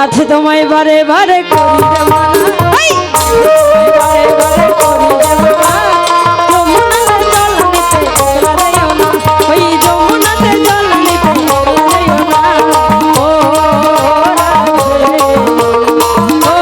রাধে তোমায় বারে বারে করি দেব না, বারে বারে করি দেব না, যমুনাতে জল নিতে একলা যাইও না, ওই যমুনাতে জল নিতে একলা যাইও না। ও রাধে, ও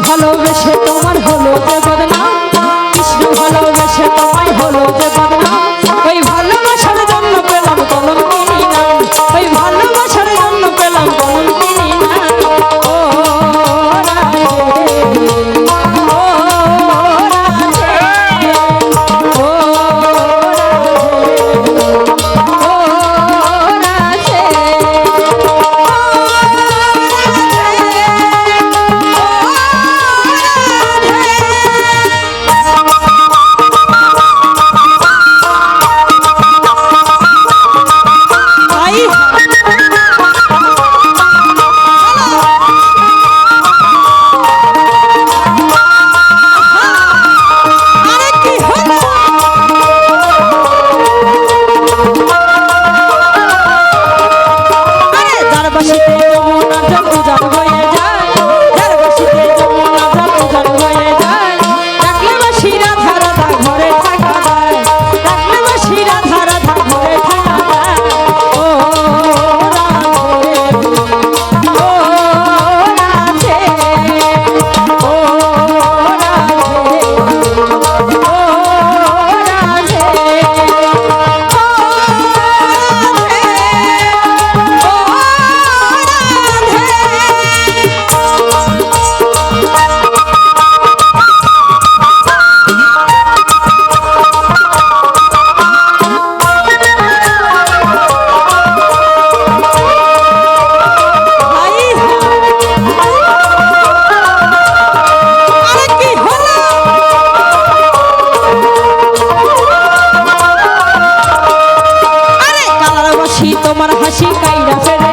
ভালোবেসে তোমার হলো যে বদনাম, কৃষ্ণ ভালোবেসে তোমায় হলো যে বদনাম, ওই ভালোবাসার জন্য পেলাম কলঙ্কিনী নাম, ওই ভালোবাসার জন্য পেলাম কলঙ্কিনী নাম। ও রাধে, ও রাধে, ও রাধে, তোমার হাসি কাইরা ফেরে